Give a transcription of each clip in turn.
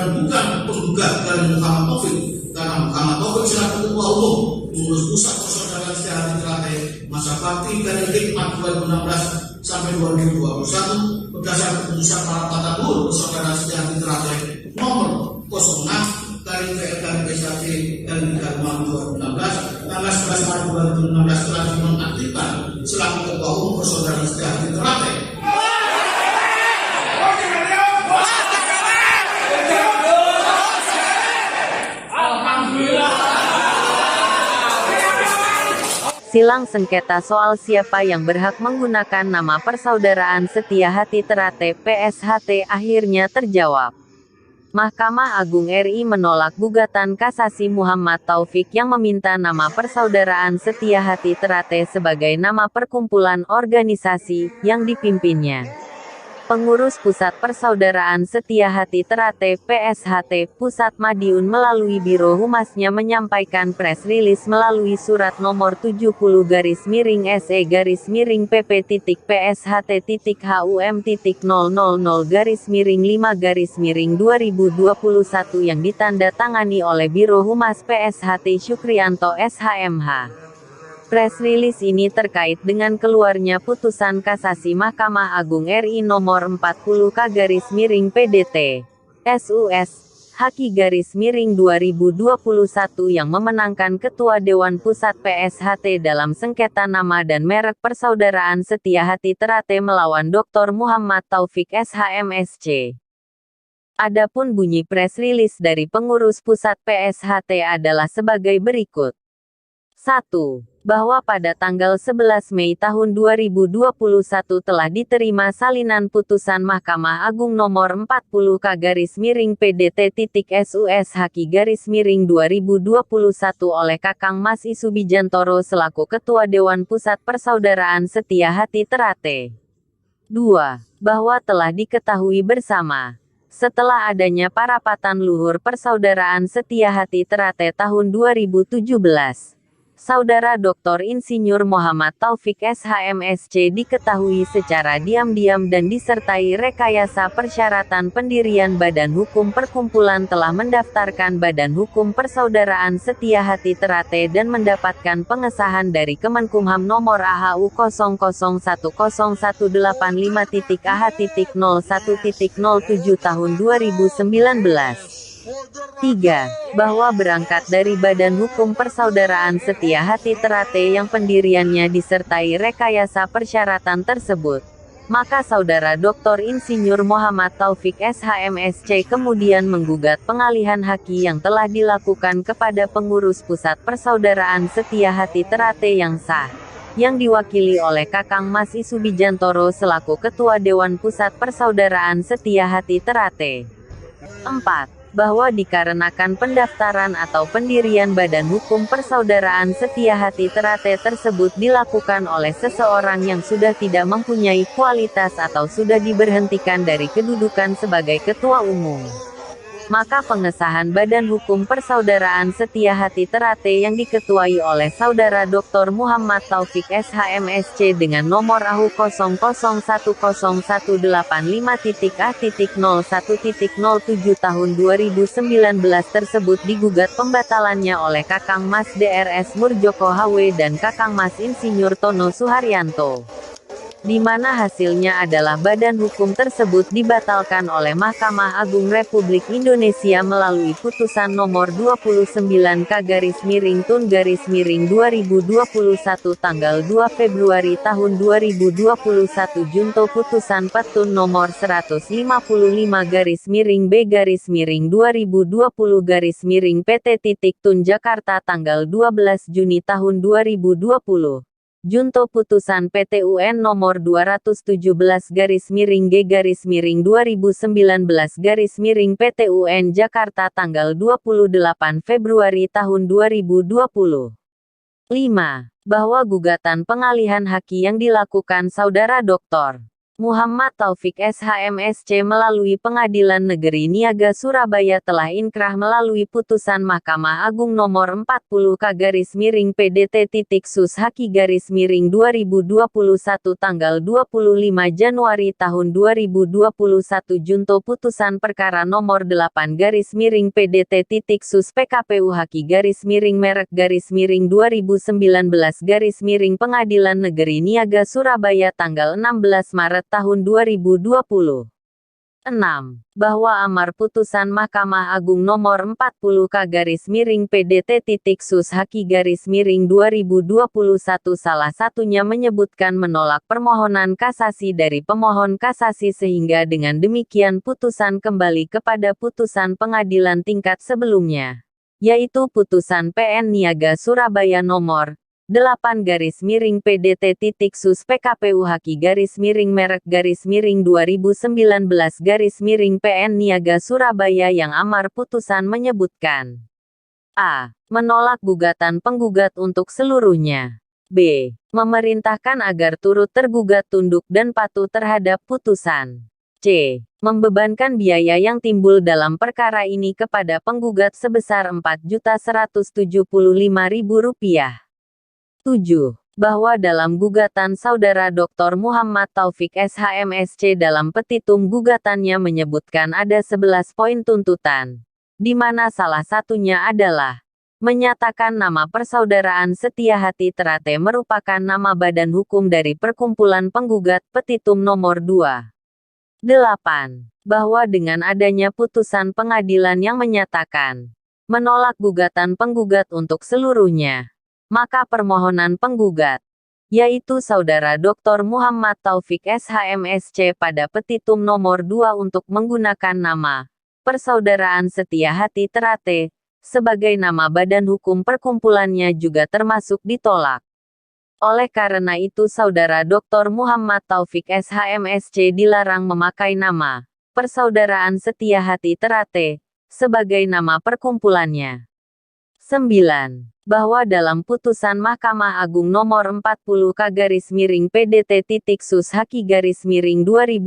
dan bukan penggugat dari Muhammad Taufik, karena Muhammad Taufik selaku Ketua Umum Pengurus Pusat Persaudaraan Setia Hati Ternate masa bakti dari Hikmat 2016 sampai 2021 berdasarkan keputusan para Patatur Persaudaraan Setia Hati Ternate nomor 06 dari PLK-PSHT LK 2016 tanggal 11 Maret 2016 telah dinonaktifkan selaku Ketua Umum Persaudaraan Setia Hati Ternate. Silang sengketa soal siapa yang berhak menggunakan nama Persaudaraan Setia Hati Ternate (PSHT) akhirnya terjawab. Mahkamah Agung RI menolak gugatan kasasi Muhammad Taufik yang meminta nama Persaudaraan Setia Hati Ternate sebagai nama perkumpulan organisasi yang dipimpinnya. Pengurus Pusat Persaudaraan Setia Hati Ternate (PSHT) Pusat Madiun melalui Biro Humasnya menyampaikan press release melalui surat nomor 70-PPTK/PSHT.HUM.000-5-2021 yang ditandatangani oleh Biro Humas PSHT Syukrianto SHMH. Press release ini terkait dengan keluarnya putusan kasasi Mahkamah Agung RI nomor 40K/PDT SUS Haki-2021 yang memenangkan Ketua Dewan Pusat PSHT dalam sengketa nama dan merek Persaudaraan Setia Hati Ternate melawan Dr. Muhammad Taufik SHMSC. Adapun bunyi press release dari pengurus pusat PSHT adalah sebagai berikut. 1. Bahwa pada tanggal 11 Mei tahun 2021 telah diterima salinan putusan Mahkamah Agung nomor 40K/PDT.SUS Haki-2021 oleh Kakang Mas Isubijantoro selaku Ketua Dewan Pusat Persaudaraan Setia Hati Ternate. 2. Bahwa telah diketahui bersama, setelah adanya parapatan luhur Persaudaraan Setia Hati Ternate tahun 2017, Saudara Dr. Insinyur Muhammad Taufik SHMSC diketahui secara diam-diam dan disertai rekayasa persyaratan pendirian Badan Hukum Perkumpulan telah mendaftarkan Badan Hukum Persaudaraan Setia Hati Ternate dan mendapatkan pengesahan dari Kemenkumham nomor AHU 001015.AH.01.07 tahun 2019. 3. Bahwa berangkat dari Badan Hukum Persaudaraan Setia Hati Ternate yang pendiriannya disertai rekayasa persyaratan tersebut, maka Saudara Dr. Insinyur Muhammad Taufik SHMSC kemudian menggugat pengalihan haki yang telah dilakukan kepada pengurus Pusat Persaudaraan Setia Hati Ternate yang sah, yang diwakili oleh Kakang Mas Isubijantoro selaku Ketua Dewan Pusat Persaudaraan Setia Hati Ternate. 4. Bahwa dikarenakan pendaftaran atau pendirian Badan Hukum Persaudaraan Setia Hati Ternate tersebut dilakukan oleh seseorang yang sudah tidak mempunyai kualitas atau sudah diberhentikan dari kedudukan sebagai Ketua Umum, maka pengesahan Badan Hukum Persaudaraan Setia Hati Ternate yang diketuai oleh Saudara Dr. Muhammad Taufik SHMSC dengan nomor AHU 001015.A.01.07 tahun 2019 tersebut digugat pembatalannya oleh Kakang Mas DRS Murjoko HW dan Kakang Mas Insinyur Tono Suharyanto, di mana hasilnya adalah badan hukum tersebut dibatalkan oleh Mahkamah Agung Republik Indonesia melalui putusan nomor 29/TUN/2021 tanggal 2 Februari tahun 2021 junto putusan Petun nomor 155-B/2020-PT.TUN Jakarta tanggal 12 Juni tahun 2020. Junto putusan PT-UN nomor 217-G/2019-PT-UN Jakarta tanggal 28 Februari tahun 2020. 5. Bahwa gugatan pengalihan haki yang dilakukan Saudara Dr. Muhammad Taufik SHMSC melalui Pengadilan Negeri Niaga Surabaya telah inkrah melalui putusan Mahkamah Agung nomor 40K-Sus-Haki-2021 tanggal 25 Januari tahun 2021 junto putusan perkara nomor 8-PDT-Sus PKPU Haki-Merek-2019 Pengadilan Negeri Niaga Surabaya tanggal 16 Maret tahun 2020. 6. Bahwa amar putusan Mahkamah Agung nomor 40K-PDT-Sus Haki-2021 salah satunya menyebutkan menolak permohonan kasasi dari pemohon kasasi sehingga dengan demikian putusan kembali kepada putusan pengadilan tingkat sebelumnya, yaitu putusan PN Niaga Surabaya nomor 8-PDT-Sus PKPU Haki-Merek-2019 PN Niaga Surabaya yang amar putusan menyebutkan A. Menolak gugatan penggugat untuk seluruhnya. B. Memerintahkan agar turut tergugat tunduk dan patuh terhadap putusan. C. Membebankan biaya yang timbul dalam perkara ini kepada penggugat sebesar Rp4.175.000. 7. Bahwa dalam gugatan Saudara Dr. Muhammad Taufik SHMSC dalam petitum gugatannya menyebutkan ada 11 poin tuntutan, di mana salah satunya adalah menyatakan nama Persaudaraan Setia Hati Terate merupakan nama badan hukum dari perkumpulan penggugat petitum nomor 2. 8. Bahwa dengan adanya putusan pengadilan yang menyatakan menolak gugatan penggugat untuk seluruhnya, maka permohonan penggugat, yaitu Saudara Dr. Muhammad Taufik SHMSC pada petitum nomor 2 untuk menggunakan nama Persaudaraan Setia Hati Terate sebagai nama badan hukum perkumpulannya juga termasuk ditolak. Oleh karena itu Saudara Dr. Muhammad Taufik SHMSC dilarang memakai nama Persaudaraan Setia Hati Terate sebagai nama perkumpulannya. 9. Bahwa dalam putusan Mahkamah Agung nomor 40K-PDT-Sus Haki-2021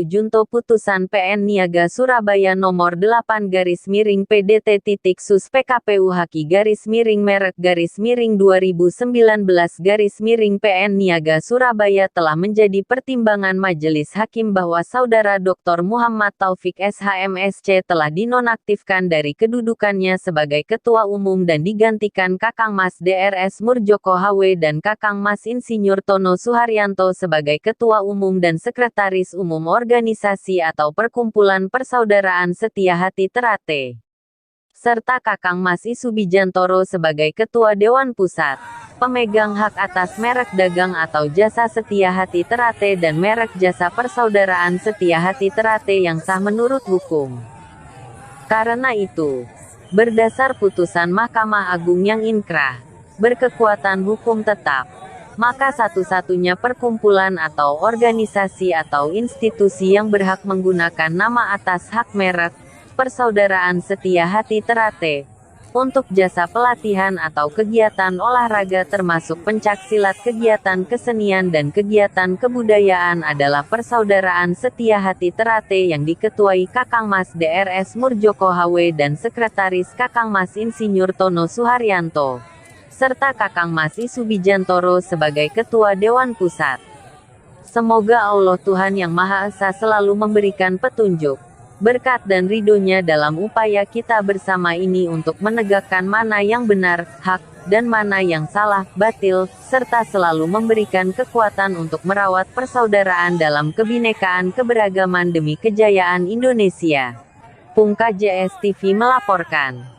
junto putusan PN Niaga Surabaya nomor 8-PDT-Sus PKPU Haki-Merek-2019 PN Niaga Surabaya telah menjadi pertimbangan Majelis Hakim bahwa Saudara Dr. Muhammad Taufik SHMSC telah dinonaktifkan dari kedudukannya sebagai Ketua Umum dan digantikan Kakang Mas Drs Murjoko HW dan Kakang Mas Insinyur Tono Suharyanto sebagai Ketua Umum dan Sekretaris Umum Organisasi atau Perkumpulan Persaudaraan Setia Hati Terate, serta Kakang Mas Isubijantoro sebagai Ketua Dewan Pusat, pemegang hak atas merek dagang atau jasa Setia Hati Terate dan merek jasa Persaudaraan Setia Hati Terate yang sah menurut hukum. Karena itu, berdasar putusan Mahkamah Agung yang inkrah, berkekuatan hukum tetap, maka satu-satunya perkumpulan atau organisasi atau institusi yang berhak menggunakan nama atas hak merek Persaudaraan Setia Hati Terate untuk jasa pelatihan atau kegiatan olahraga termasuk pencaksilat, kegiatan kesenian dan kegiatan kebudayaan adalah Persaudaraan Setia Hati Terate yang diketuai Kakang Mas Drs Murjoko HW dan Sekretaris Kakang Mas Insinyur Tono Suharyanto, serta Kakang Mas Isubijantoro sebagai Ketua Dewan Pusat. Semoga Allah Tuhan Yang Maha Esa selalu memberikan petunjuk, berkat dan ridhonya dalam upaya kita bersama ini untuk menegakkan mana yang benar, hak, dan mana yang salah, batil, serta selalu memberikan kekuatan untuk merawat persaudaraan dalam kebinekaan keberagaman demi kejayaan Indonesia. Pungka JS TV melaporkan.